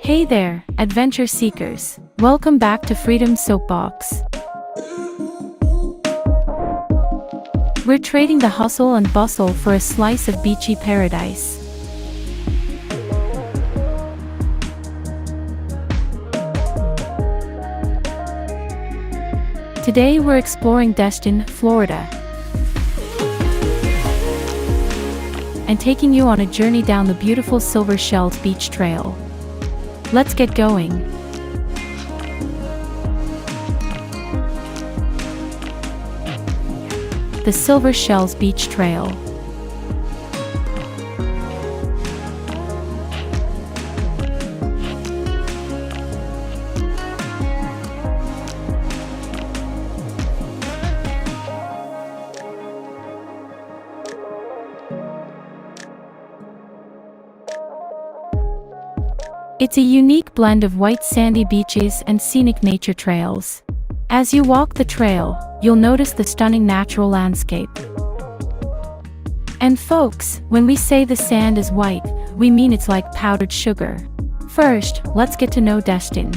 Hey there, adventure seekers. Welcome back to Freedom's Soapbox. We're trading the hustle and bustle for a slice of beachy paradise. Today we're exploring Destin, Florida, and taking you on a journey down the beautiful Silver Shells Beach Trail. Let's get going. The Silver Shells Beach Trail. It's a unique blend of white sandy beaches and scenic nature trails. As you walk the trail, you'll notice the stunning natural landscape. And folks, when we say the sand is white, we mean it's like powdered sugar. First, let's get to know Destin.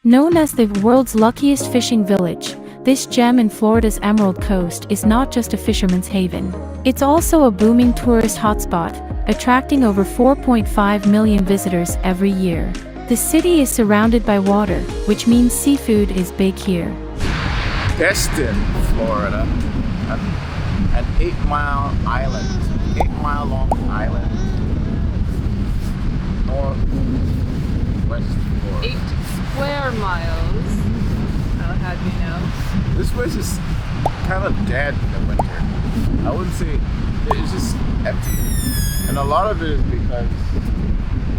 Known as the world's luckiest fishing village, this gem in Florida's Emerald Coast is not just a fisherman's haven. It's also a booming tourist hotspot, attracting over 4.5 million visitors every year. The city is surrounded by water, which means seafood is big here. Destin, Florida, an 8-mile island, 8-mile long island, northwest Florida. 8 square miles. I'll have you know. This place is kind of dead in the winter. I wouldn't say it's just empty, and a lot of it is because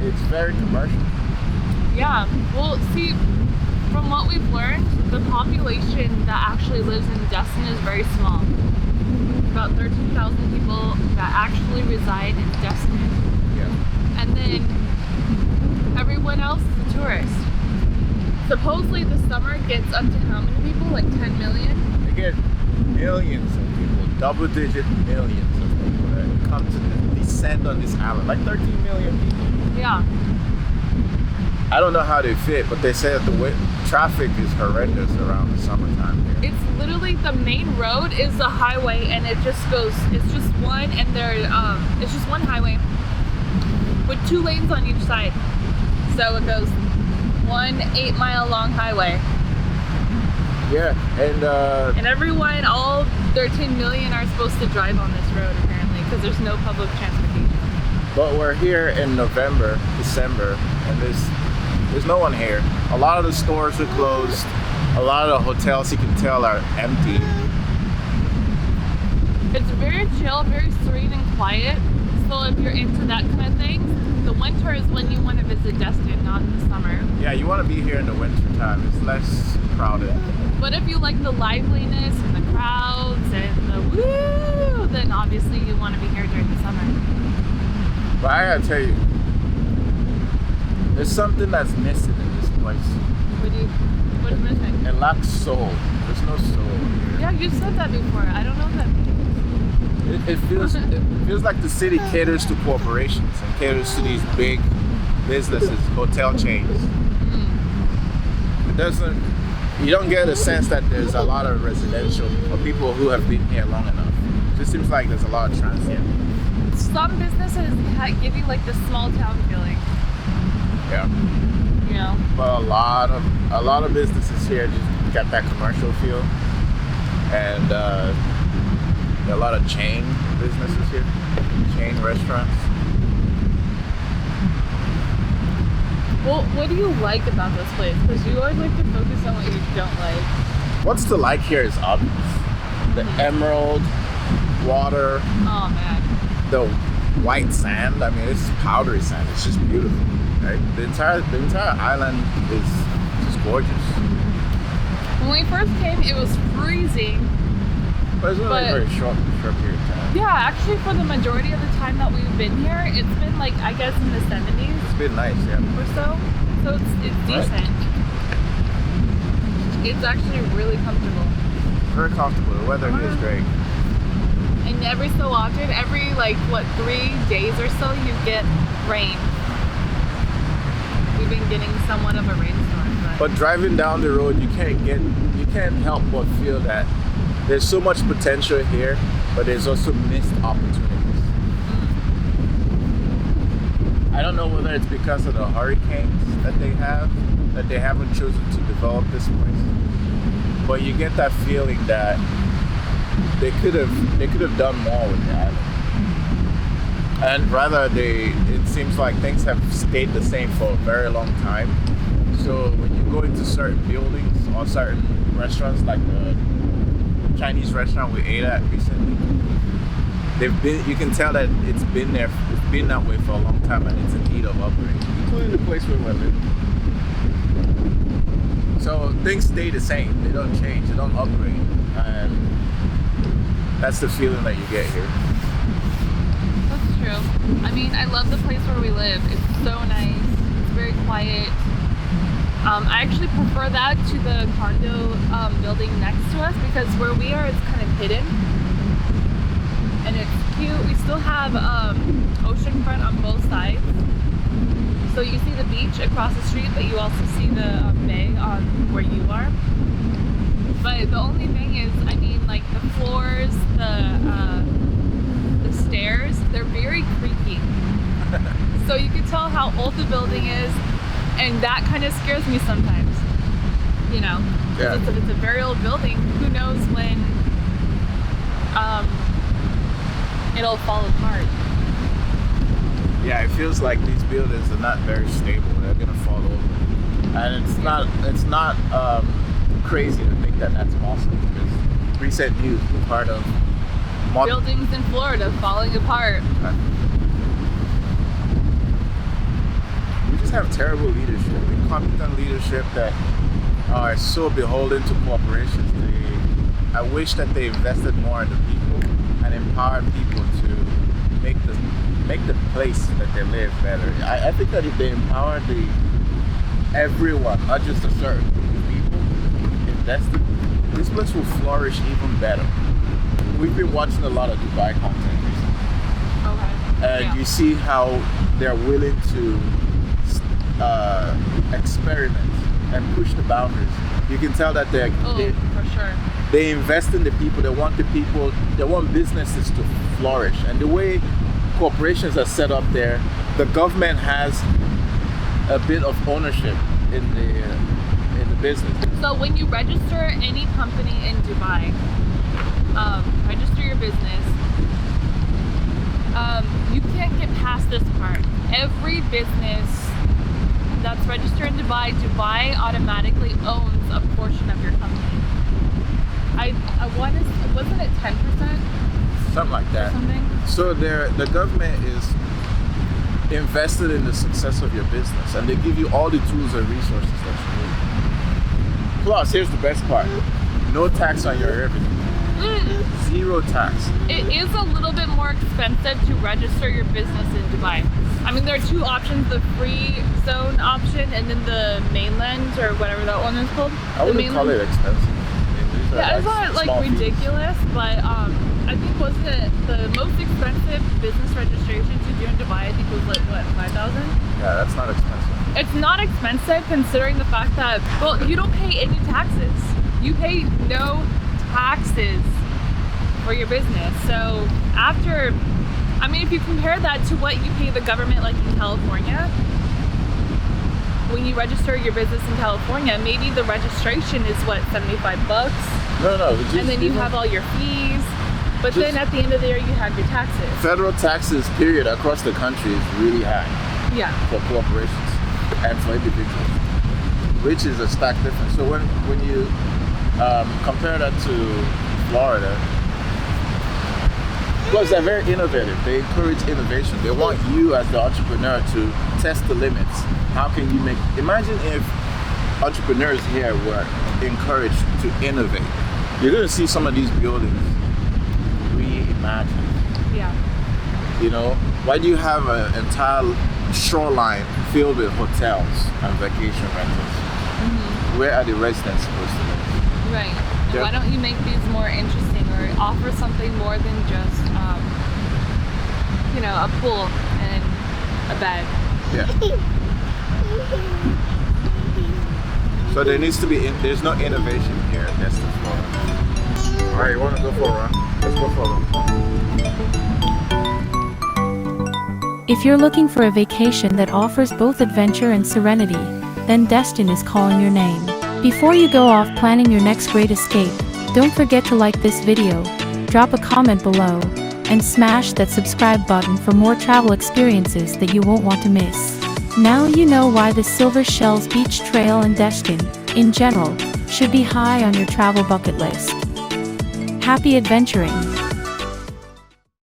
it's very commercial. Yeah, well, see, from what we've learned, the population that actually lives in Destin is very small. About 13,000 people that actually reside in Destin. Yeah. And then everyone else is a tourist. Supposedly the summer gets up to how many people? Like 10 million? They get millions of people, double-digit millions of people that come to descend on this island, like 13 million people. Yeah. I don't know how they fit, but they say that the traffic is horrendous around the summertime here. It's literally the main road is the highway, and it just goes. It's just one, and it's just one highway with 2 lanes on each side. So it goes one 8-mile long highway. Yeah, And everyone, all 13 million, are supposed to drive on this road apparently, because there's no public transportation. but we're here in November, December, and there's no one here. A lot of the stores are closed. A lot of the hotels, you can tell, are empty. It's very chill, very serene and quiet. So if you're into that kind of thing, the winter is when you want to visit Destin, not in the summer. Yeah, you want to be here in the winter time. It's less crowded. But if you like the liveliness and the crowds and the woo, then obviously you want to be here during the summer. But I gotta tell you, there's something that's missing in this place. What's missing? It lacks soul. There's no soul here. Yeah, you said that before. I don't know what that means. It feels like the city caters to corporations and caters to these big businesses, hotel chains. It doesn't. You don't get a sense that there's a lot of residential or people who have been here long enough. It just seems like there's a lot of transient. Some businesses give you like the small town feeling. Yeah. You know. But a lot of businesses here just got that commercial feel, and there are a lot of chain businesses here, chain restaurants. Well, what do you like about this place? Because you always like to focus on what you don't like. What's to like here is obvious. The emerald water, Oh man. the white sand. I mean, it's powdery sand. It's just beautiful. Right? The entire island is just gorgeous. When we first came, it was freezing. But it's only a But- very short period of time. Yeah, actually, for the majority of the time that we've been here, it's been like, I guess, in the 70s It's been nice, yeah. or so. So it's decent. It's actually really comfortable. Very comfortable. The weather here is great. And every so often, every 3 days or so, you get rain. we've been getting somewhat of a rainstorm. But driving down the road, you can't help but feel that there's so much potential here, but there's also missed opportunities. I don't know whether it's because of the hurricanes that they haven't chosen to develop this place, but you get that feeling that they could have done more with that. And rather, it seems like things have stayed the same for a very long time. So when you go into certain buildings or certain restaurants, like the Chinese restaurant we ate at recently, you can tell that it's been that way for a long time, and it's in need of upgrade, including the place where we're living. So things stay the same, they don't change, they don't upgrade, and that's the feeling that you get here. That's true. I mean, I love the place where we live. It's so nice. It's very quiet. I actually prefer that to the condo building next to us, because where we are, it's kind of hidden. And it's cute. We still have oceanfront on both sides. So you see the beach across the street, but you also see the bay on where you are. But the only thing is, I mean, like the floors, the stairs, they're very creaky. So you can tell how old the building is, and that kind of scares me sometimes. You know, yeah. It's a very old building. Who knows when it'll fall apart. Yeah, it feels like these buildings are not very stable. They're gonna fall over, and it's not crazy to think that that's possible, because recent news we've heard of buildings in Florida falling apart. We just have terrible leadership, incompetent leadership that are so beholden to corporations. I wish that they invested more in the people and empowered people to make the place that they live better. I think that if they empowered everyone, not just a certain group of people, invested, this place will flourish even better. We've been watching a lot of Dubai content recently. Okay. And you see how they're willing to experiment and push the boundaries. You can tell that for sure. They invest in the people. They want businesses to flourish. And the way corporations are set up there, the government has a bit of ownership in the business. So when you register any company in Dubai, register your business, you can't get past this part. Every business that's registered in Dubai automatically owns a portion of your company. Wasn't it 10%? Something like that. Something? So the government is invested in the success of your business, and they give you all the tools and resources that you need. Plus, here's the best part: no tax on your revenue. Zero tax. It is a little bit more expensive to register your business in Dubai. I mean, there are two options: the free zone option, and then the mainland, or whatever that one is called. I wouldn't call it expensive. Yeah, it's not like ridiculous, but I think wasn't it the most expensive business registration to do in Dubai? I think was like what, 5,000? Yeah, that's not expensive. It's not expensive considering the fact that, well, you don't pay any taxes. You pay no taxes for your business. So after, I mean, if you compare that to what you pay the government, like in California, when you register your business in California, maybe the registration is what, $75? No. And then you have all your fees. But then at the end of the year, you have your taxes. Federal taxes, period, across the country is really high. Yeah. For corporations and for individuals, which is a stark difference. So when you compare that to Florida, plus they're very innovative. They encourage innovation. They want you as the entrepreneur to test the limits. How can you imagine if entrepreneurs here were encouraged to innovate. You're going to see some of these buildings reimagined. Yeah. You know, why do you have an entire shoreline filled with hotels and vacation rentals? Mm-hmm. Where are the residents supposed to live? Right. Why don't you make these more interesting or offer something more than just, a pool and a bed? Yeah. So there needs to be, there's no innovation here in Destin, Florida. Alright, you want to go for a run? Let's go for a run. If you're looking for a vacation that offers both adventure and serenity, then Destin is calling your name. Before you go off planning your next great escape, don't forget to like this video, drop a comment below, and smash that subscribe button for more travel experiences that you won't want to miss. Now you know why the Silver Shells Beach Trail in Destin, in general, should be high on your travel bucket list. Happy adventuring!